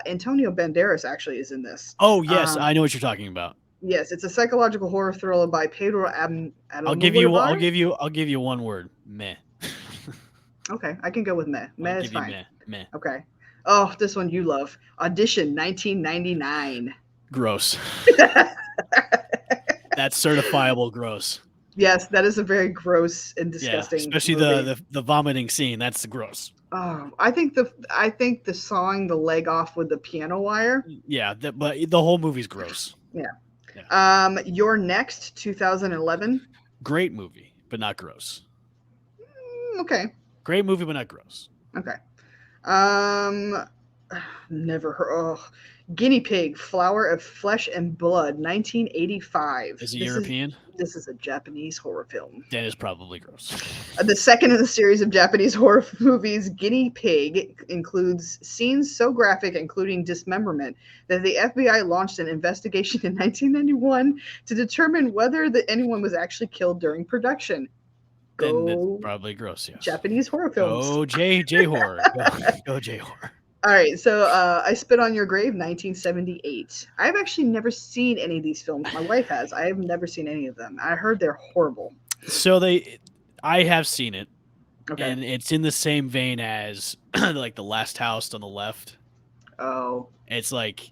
Antonio Banderas actually is in this. Oh yes, I know what you're talking about. Yes, it's a psychological horror thriller by Pedro Almodovar. I'll give you one word. Meh. Okay, I can go with meh. Meh is fine. Meh. Okay. Oh, this one you love. Audition 1999. Gross. That's certifiable gross. Yes, that is a very gross and disgusting. Yeah, especially movie. the vomiting scene. That's gross. Oh, I think the sawing the leg off with the piano wire. Yeah, but the whole movie's gross. Yeah. You're Next 2011. Great movie, but not gross. Okay. Great movie, but not gross. Okay. Never heard. Oh, Guinea Pig, Flower of Flesh and Blood, 1985. Is it European? This is a Japanese horror film. That is probably gross. The second in the series of Japanese horror movies, Guinea Pig, includes scenes so graphic, including dismemberment, that the FBI launched an investigation in 1991 to determine whether anyone was actually killed during production. Go, probably gross, yes. Japanese horror films. Oh, J horror. Go J horror. All right, so I Spit on Your Grave, 1978. I've actually never seen any of these films. My wife has. I have never seen any of them. I heard they're horrible. So I have seen it, okay. And it's in the same vein as like The Last House on the Left. Oh. It's like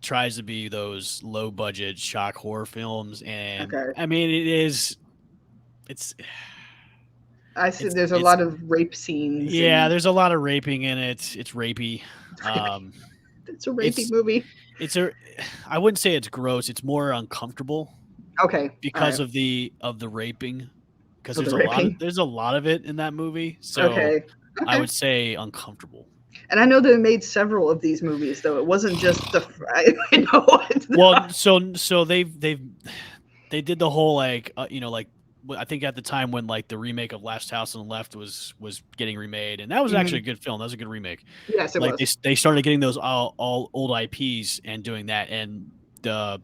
tries to be those low budget shock horror films, and I mean it's. I see. There's a lot of rape scenes. Yeah, there's a lot of raping in it. It's rapey. It's a rapey movie. I wouldn't say it's gross. It's more uncomfortable. Okay. Because of the raping, because there's a lot of it in that movie. So I would say uncomfortable. And I know they made several of these movies, though it wasn't just the. I know. Well, so they did the whole like like I think at the time when like the remake of Last House on the Left was getting remade, and that was actually a Mhm. good film. That was a good remake. Yes, it Like was. they started getting those all old IPs and doing that, and the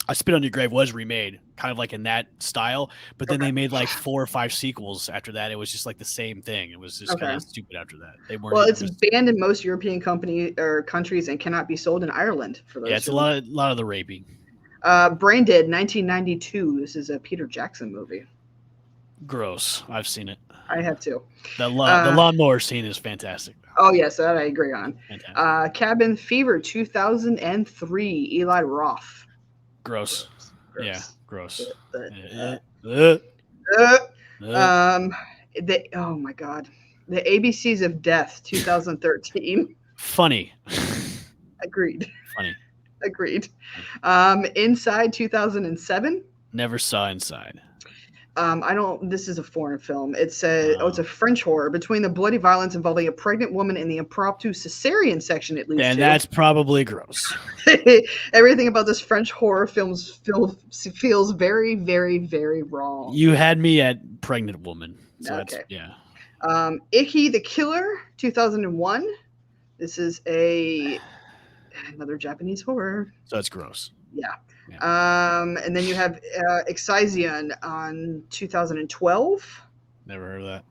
I Spit on Your Grave was remade, kind of like in that style. But then Okay. they made like 4 or 5 sequels after that. It was just like the same thing. It was just kind Okay. of stupid after that. They weren't. Well, It it's was banned in most European company or countries and cannot be sold in Ireland. For yeah. those It's who. a lot of the raping. Brain Dead, 1992. This is a Peter Jackson movie. Gross. I've seen it. I have too. The Uh, lawnmower scene is fantastic. oh yes, that I agree on. Fantastic. Cabin Fever, 2003. Eli Roth. Gross. Gross. Yeah. Gross. Gross. Uh, Uh, uh, uh. um, oh my god, the ABCs of Death, 2013. Funny. Agreed. Funny. Agreed. Inside, 2007. Never saw Inside. I don't. This is a foreign film. It's a French horror. Between the bloody violence involving a pregnant woman and the impromptu cesarean section it leads And to, that's probably gross. everything about this French horror film feels very, very, very wrong. You had me at pregnant woman. So that's Okay. yeah. Icky the Killer, 2001. This is another Japanese horror. So that's gross. Yeah. Yeah. And then you have Excision on 2012. Never heard of that.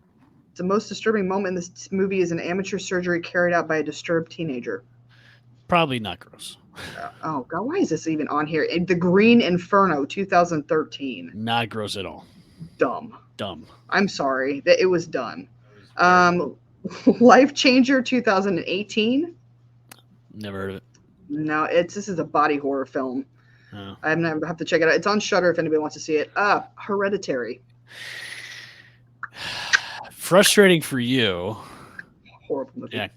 The most disturbing moment in this movie is an amateur surgery carried out by a disturbed teenager. Probably not gross. Oh God, why is this even on here? The Green Inferno, 2013. Not gross at all. Dumb. Dumb. I'm sorry that it was done. Life Changer, 2018. Never heard of it. No, this is a body horror film. Oh. I have to check it out. It's on Shudder if anybody wants to see it. Hereditary. Frustrating for you. Horrible movie. Yeah.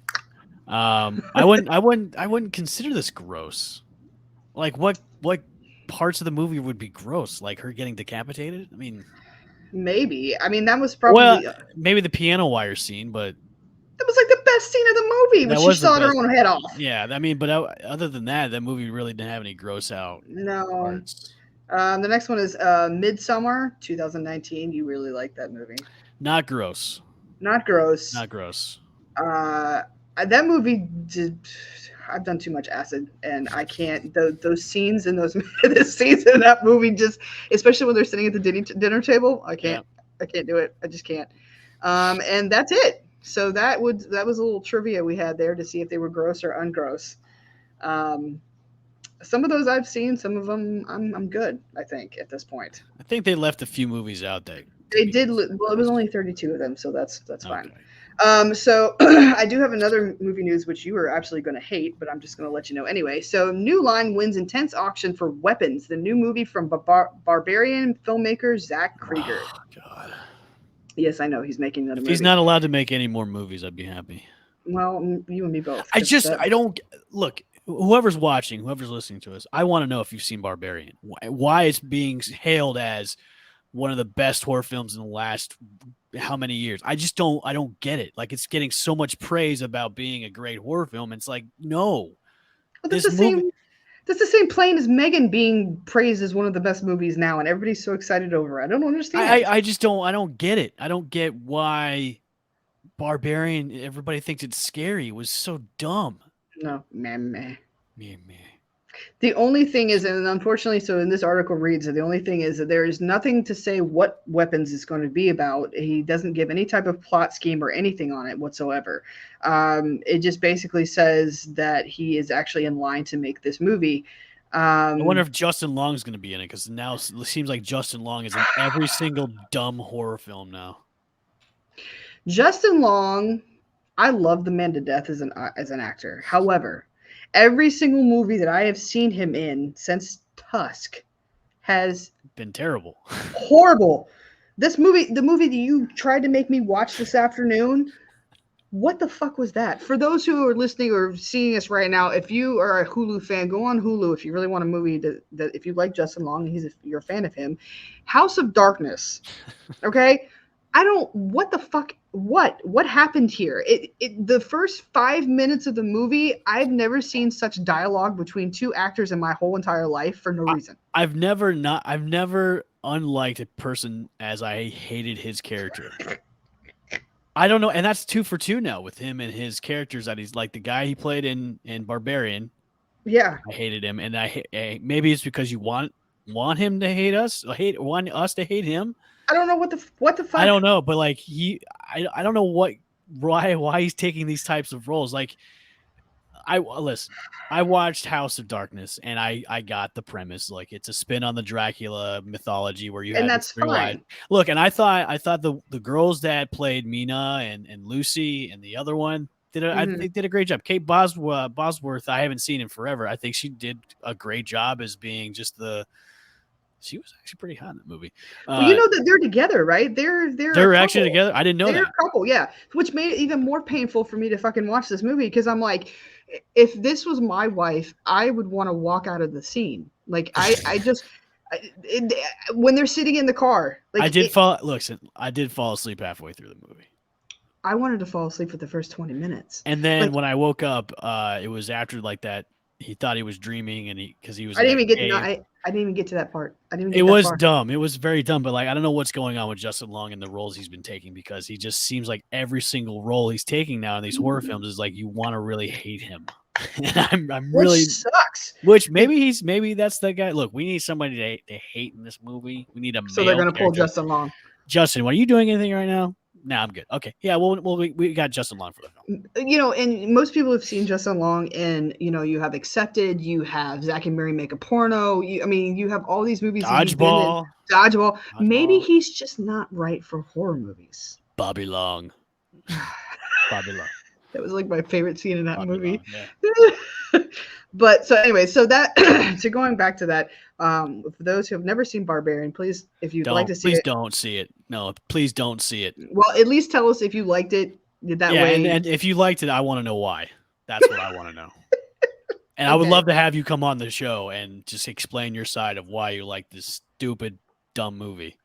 I wouldn't consider this gross. Like what parts of the movie would be gross? Like her getting decapitated? I mean, maybe. I mean, that was probably maybe the piano wire scene, but that was like the best scene of the movie when she sawed her own head off. Yeah, I mean, but other than that, that movie really didn't have any gross out parts. The next one is Midsummer, 2019. You really like that movie? Not gross. Not gross. Not gross. That movie did. I've done too much acid, and I can't. Those scenes in the scenes in that movie, just especially when they're sitting at the dinner table, I can't. Yeah. I can't do it. I just can't. And that's it. So that was a little trivia we had there to see if they were gross or ungross. Some of those I've seen. Some of them I'm good. I think at this point. I think they left a few movies out there. They did. Well, it was only 32 of them, so that's fine. So I do have another movie news, which you are absolutely going to hate, but I'm just going to let you know anyway. So New Line wins intense auction for Weapons, the new movie from Barbarian filmmaker Zach Krieger. Oh, God. Yes, I know he's making another movie. If he's not allowed to make any more movies, I'd be happy. Well, you and me both. I don't look. Whoever's watching, whoever's listening to us, I want to know if you've seen Barbarian. Why it's being hailed as one of the best horror films in the last how many years? I don't get it. Like it's getting so much praise about being a great horror film. And it's like, no. Well, that's the same plane as Megan being praised as one of the best movies now, and everybody's so excited over it. I don't understand. I don't get it. I don't get why Barbarian, everybody thinks it's scary. It was so dumb. No, meh. Meh. The only thing is, and unfortunately, so in this article reads, the only thing is that there is nothing to say what Weapons is going to be about. He doesn't give any type of plot scheme or anything on it whatsoever. It just basically says that he is actually in line to make this movie. I wonder if Justin Long is going to be in it, because now it seems like Justin Long is in every single dumb horror film now. Justin Long, I love the man to death as an actor. However, every single movie that I have seen him in since Tusk has been terrible. Horrible. The movie that you tried to make me watch this afternoon, what the fuck was that? For those who are listening or seeing us right now, if you are a Hulu fan, go on Hulu if you really want a movie that if you like Justin Long, you're a fan of him. House of Darkness. Okay? What the fuck? what happened here? The first 5 minutes of the movie, I've never seen such dialogue between two actors in my whole entire life for no reason. I've never unliked a person as I hated his character. I don't know, and that's 2 for 2 now with him and his characters that he's like the guy he played in Barbarian. Yeah, I hated him, and maybe it's because you want him to hate us, want us to hate him. I don't know what the fuck. I don't know, but like I don't know why he's taking these types of roles. Like listen, I watched House of Darkness, and I got the premise. Like it's a spin on the Dracula mythology where you And had that's three wide fine. look. And I thought the girls that played Mina and Lucy and the other one I Mhm. think did a great job. Kate Bosworth, I haven't seen in forever. I think she did a great job as being just she was actually pretty hot in that movie. Well, you know that they're together, right? They're a They're actually couple. together. I didn't know They're that. a couple, yeah. Which made it even more painful for me to fucking watch this movie because I'm like, if this was my wife, I would want to walk out of the scene. Like I just when they're sitting in the car, I like did fall. Listen, I did fall asleep halfway through the movie. I wanted to fall asleep for the first 20 minutes. And then Like when I woke up, it was after like that. He thought he was dreaming, and because he was I in didn't that even get no, cave. I didn't even get to that part. I didn't even It get that was far. dumb. It was very dumb. But like, I don't know what's going on with Justin Long and the roles he's been taking because he just seems like every single role he's taking now in these horror films is like you want to really hate him. And I'm Which really, sucks. which maybe that's the guy. Look, we need somebody to hate in this movie. We need a So they're male gonna pull character. Justin Long. Justin, are you doing anything right now? No, I'm good. Okay, yeah, well, we got Justin Long for the film. And most people have seen Justin Long in, you have Accepted, you have Zack and Mary Make a Porno. You have all these movies that he's been in. Dodgeball, Dodgeball. Maybe Dodgeball, he's just not right for horror movies. Bobby Long, Bobby Long, That was like my favorite scene in that Bobby movie. Long. Yeah. But so anyway, so that so going back to that, for those who have never seen Barbarian, please, if you'd like to see Please it, don't see it. No, please don't see it. well, at least tell us if you liked it. That Yeah, way, and if you liked it, I want to know why. That's what I want to know. And I would okay. love to have you come on the show and just explain your side of why you like this stupid, dumb movie.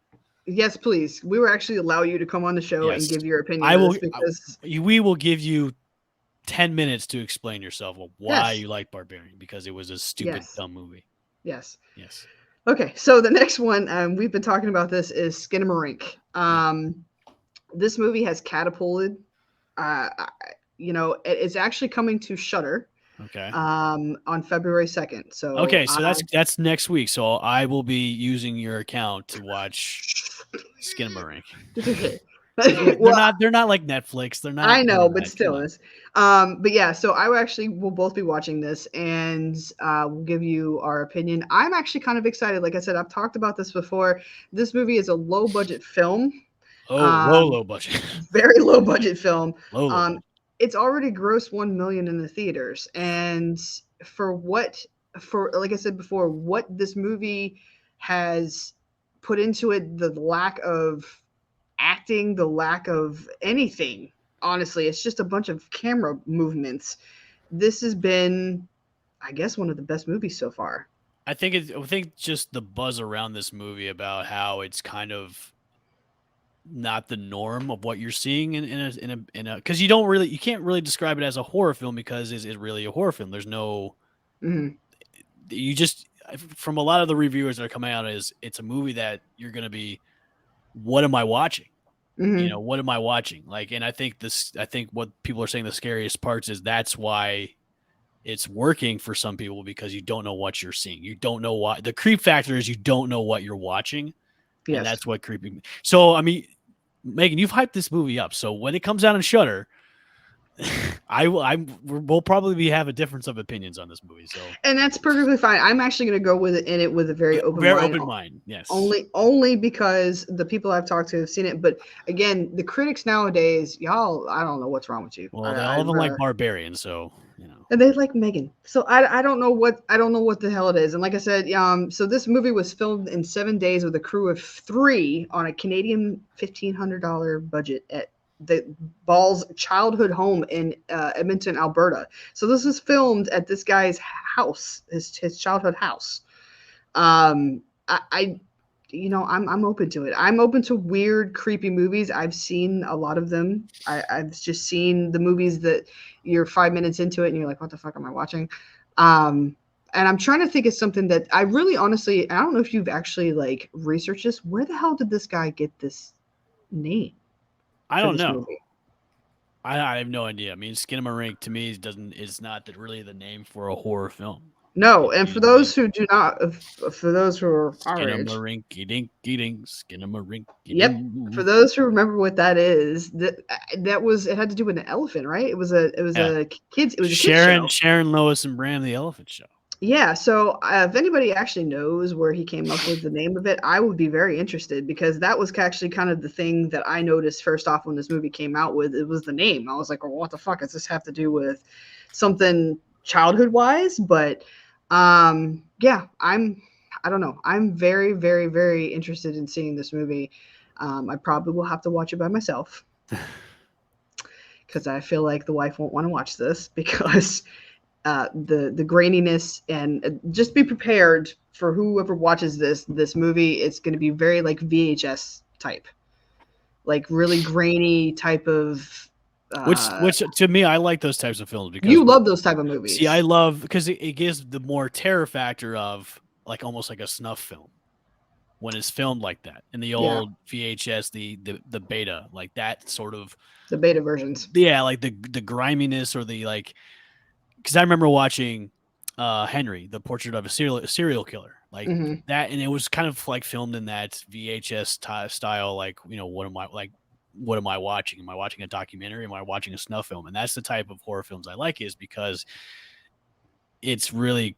Yes, please. We will actually allow you to come on the show and Yes, give your opinion I on will. this because We will give you 10 minutes to explain yourself of why yes, you like Barbarian because it was a stupid, yes, dumb movie. yes. Yes. Okay, so the next one we've been talking about this is Skinamarink. Yeah. This movie has catapulted. It's actually coming to Shutter Okay. on February 2nd. So Okay, so that's next week. So I will be using your account to watch Skinamarink. well, They're not like Netflix. They're not I know, doing but that. Come still on. is. But yeah, so I actually will both be watching this and we'll give you our opinion. I'm actually kind of excited. Like I said, I've talked about this before. This movie is a low budget film. Oh, Um, low budget. very low budget film. Low budget. It's already grossed 1 million in the theaters, and for like I said before, what this movie has put into it, the lack of acting, the lack of anything. Honestly, it's just a bunch of camera movements. This has been, I guess, one of the best movies so far. I think just the buzz around this movie about how it's kind of not the norm of what you're seeing in a because you can't really describe it as a horror film because it's really a horror film. There's no Mm-hmm. you just from a lot of the reviewers that are coming out is it's a movie that you're gonna be what am I watching? Mm-hmm. What am I watching? Like, and I think what people are saying the scariest parts is that's why it's working for some people because you don't know what you're seeing. You don't know why the creep factor is you don't know what you're watching. And Yes. that's what creepy. So, I mean, Megan, you've hyped this movie up. So when it comes out on Shutter, we'll probably have a difference of opinions on this movie. So, And that's perfectly fine. I'm actually going to go with it with a very open very mind. open mind. Yes. Only because the people I've talked to have seen it. But again, the critics nowadays, y'all, I don't know what's wrong with you. Well, all of them like Barbarian, so and they like Megan. So I don't know what the hell it is. And like I said, so this movie was filmed in 7 days with a crew of 3 on a Canadian $1,500 budget at the Ball's childhood home in Edmonton, Alberta. So this was filmed at this guy's house, his childhood house. I I'm open to it. I'm open to weird, creepy movies. I've seen a lot of them. I've just seen the movies that you're 5 minutes into it and you're like, what the fuck am I watching? Um, and I'm trying to think of something that I really honestly, I don't know if you've actually like researched this. Where the hell did this guy get this name I for don't this know. movie? I have no idea. I mean, Skinamarink to me is not really the name for a horror film. No, You and for know what I mean? those who do not, for those who are our age, Skinamarinky dinky dink, Skinamarinky yep. For doo. those who remember what that is, that was it had to do with an elephant, right? Yeah. It was a kids show. Sharon Lois and Bram the Elephant Show. Yeah, so if anybody actually knows where he came up with the name of it, I would be very interested because that was actually kind of the thing that I noticed first off when this movie came out with. It was the name. I was like, well, what the fuck does this have to do with something childhood wise? But yeah, I don't know. I'm very, very, very interested in seeing this movie. I probably will have to watch it by myself because I feel like the wife won't want to watch this because the graininess and just be prepared for whoever watches this movie. It's going to be very like VHS type, like really grainy type of. Which to me, I like those types of films because You love those type of see, I movies. love because it gives the more terror factor of like almost like a snuff film when it's filmed like that in the Yeah, old VHS, the beta, like that sort of the beta versions. yeah, like the griminess or the like because I remember watching Henry, the portrait of a serial killer, like Hmm. that, and it was kind of like filmed in that VHS style. Like, what am I watching? Am I watching a documentary? Am I watching a snuff film? And that's the type of horror films I like, is because it's really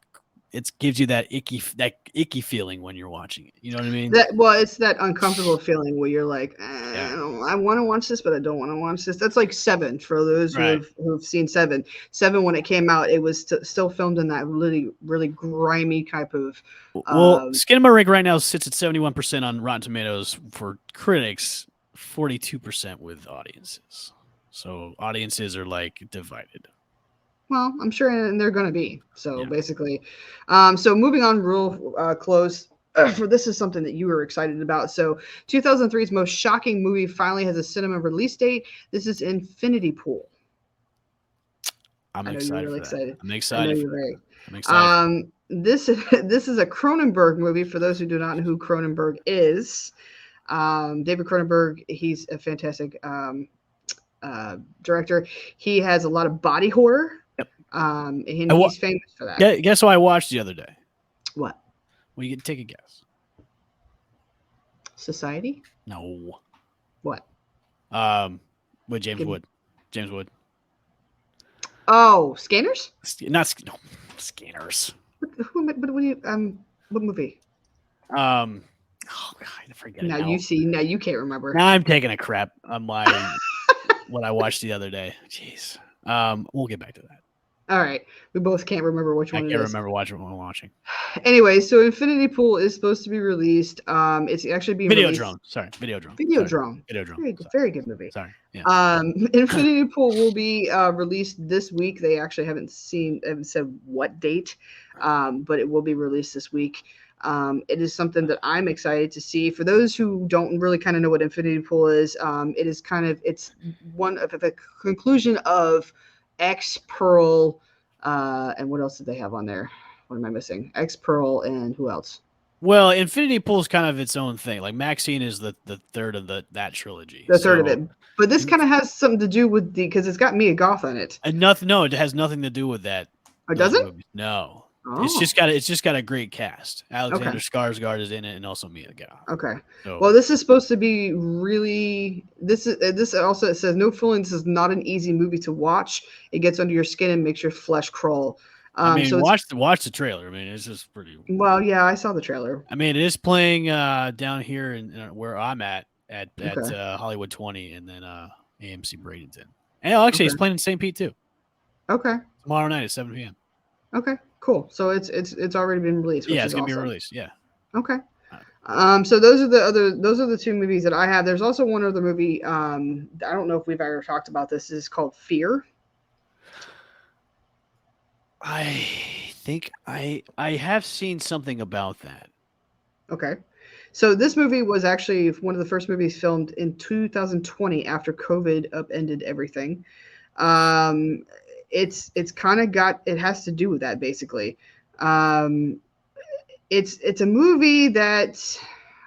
it gives you that icky feeling when you're watching it. You know what I mean? It's that uncomfortable feeling where you're like, Yeah. I want to watch this, but I don't want to watch this. That's like Seven for those Right. who've seen Seven. Seven when it came out, it was still filmed in that really really grimy type of. Well, Um, Skinamarink right now sits at 71% on Rotten Tomatoes for critics, 42% with audiences. So audiences are like divided. well, I'm sure, and they're going to be. So Yeah. basically, so moving on real close. For this is something that you were excited about. So 2003's most shocking movie finally has a cinema release date. This is Infinity Pool. I'm I know you're excited really for that. excited. I'm I know excited for you're that. very. I'm excited for that. This this is a Cronenberg movie. For those who do not know who Cronenberg is, David Cronenberg. He's a fantastic director. He has a lot of body horror, Yep. and he's famous for that. Guess what I watched the other day? What? Well, you can take a guess. Society? No. What? With James Give, Wood. James Wood. oh, Scanners? No, Scanners. What do you what movie? Oh God, I forget it Now now. you see. Now you can't remember. Now I'm taking a crap on my what I watched the other day. Jeez. We'll get back to that. All right, we both can't remember which I one it can't is. remember what I'm watching. Anyway, so Infinity Pool is supposed to be released. It's actually being released. Videodrome. Sorry, Videodrome. Videodrome. Videodrome. Very good, Sorry. very good movie. Sorry. Yeah. Infinity Pool will be released this week. They actually haven't said what date, but it will be released this week. It is something that I'm excited to see. For those who don't really kind of know what Infinity Pool is, it is it's one of the conclusion of X Pearl, and what else did they have on there? What am I missing? X Pearl and who else? Well, Infinity Pool is kind of its own thing. Like Maxine is the third of that trilogy. The third of So it. But this kind of has something to do with because it's got Mia Goth on it. and nothing. No, it has nothing to do with that. Or Those doesn't? movies. No, Oh, it's just got a great cast. okay. Alexander Skarsgård is in it, and also Mia Goth. Okay. So Well, this is supposed to be really. This also it says no fooling. This is not an easy movie to watch. It gets under your skin and makes your flesh crawl. I mean, So it's watch the trailer. I mean, it's just pretty. well, yeah, I saw the trailer. I mean, it is playing down here in where I'm at Okay. Hollywood 20, and then AMC Bradenton. And actually, it's Okay. playing in St. Pete too Okay. tomorrow night at 7 p.m. Okay. Cool. So it's already been released, which Yeah, is it's gonna be awesome. released. Yeah. Okay. Uh, So those are the two movies that I have. There's also one other movie. I don't know if we've ever talked about this. It's called Fear. I think I have seen something about that. Okay. So this movie was actually one of the first movies filmed in 2020 after COVID upended everything. Um, it's kind of got it has to do with that basically. Um, it's a movie that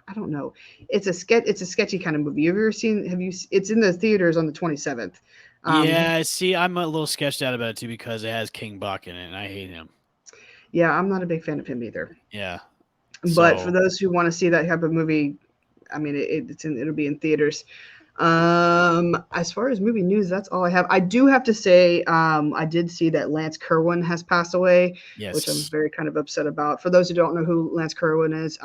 I don't know. It's a sketchy kind of movie. Have you ever seen? Have you? It's in the theaters on the 27th. Yeah, see, I'm a little sketched out about it too because it has King Buck in it, and I hate him. Yeah, I'm not a big fan of him either. Yeah, But for so those who want to see that type of movie, I mean, it'll be in theaters. As far as movie news, that's all I have. I do have to say, I did see that Lance Kerwin has passed away, which I'm yes, very kind of upset about. For those who don't know who Lance Kerwin is,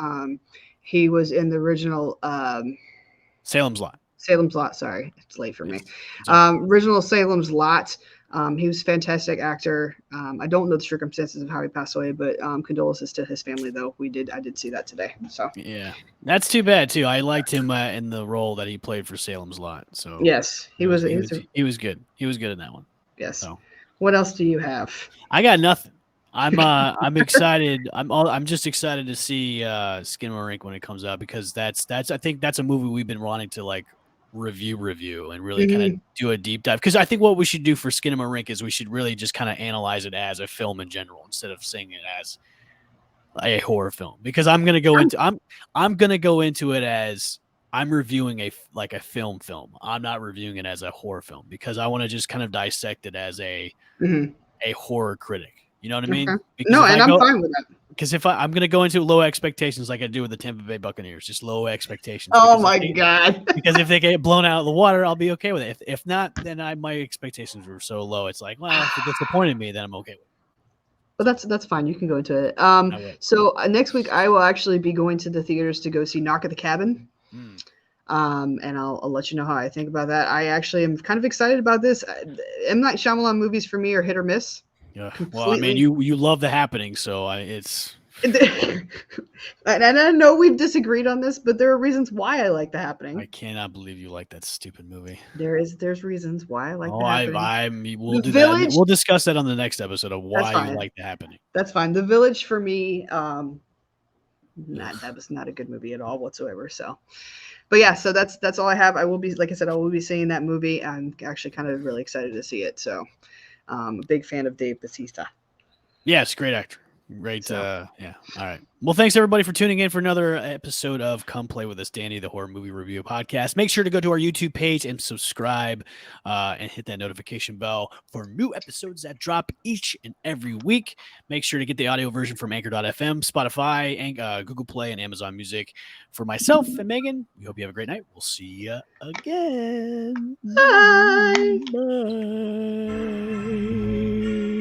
he was in the original Salem's Lot. Salem's Lot. Sorry, it's late for me. Yes, it's okay. Original Salem's Lot. He was a fantastic actor. I don't know the circumstances of how he passed away, but condolences to his family. Though I did see that today. So Yeah, that's too bad too. I liked him in the role that he played for Salem's Lot. So yes, he was. he was good. He was good in that one. Yes. So What else do you have? I got nothing. I'm excited. I'm just excited to see Skinamarink when it comes out because that's I think that's a movie we've been wanting to like review and really kind of Hmm. do a deep dive because I think what we should do for Skinamarink is we should really just kind of analyze it as a film in general instead of seeing it as a horror film because I'm gonna go into it as I'm reviewing a film. I'm not reviewing it as a horror film because I want to just kind of dissect it as Hmm. a horror critic. You know what I Okay. mean? Because No, and I'm fine with that. I'm going to go into low expectations like I do with the Tampa Bay Buccaneers, just low expectations. Oh my god. Because if they get blown out of the water, I'll be okay with it. If not, then my expectations were so low. It's like, well, if it disappointed me, then I'm okay with it. Well, that's fine. You can go into it. I will. So next week I will actually be going to the theaters to go see Knock at the Cabin. Mm. And I'll let you know how I think about that. I actually am kind of excited about this. M. Night Shyamalan movies for me are hit or miss. Yeah. Well, I mean, Completely. you love The Happening, so it's. And I know we've disagreed on this, but there are reasons why I like The I Happening. cannot believe you like that stupid movie. There's reasons why I like Oh, The Happening. we'll The do that. Village. We'll discuss that on the next episode of That's why you fine. like The Happening. That's fine. The Village for me, Ugh. that was not a good movie at all whatsoever. So, but yeah, so that's all I have. I will be, like I said, I will be seeing that movie. I'm actually kind of really excited to see it. So, a big fan of Dave Bautista. Yes, great actor. Great. So. Yeah. All right. Well, thanks everybody for tuning in for another episode of Come Play with Us, Danny, the horror movie review podcast. Make sure to go to our YouTube page and subscribe and hit that notification bell for new episodes that drop each and every week. Make sure to get the audio version from Anchor.fm, Spotify, and Google Play, and Amazon Music. For myself and Megan, we hope you have a great night. We'll see you again. Bye. Bye.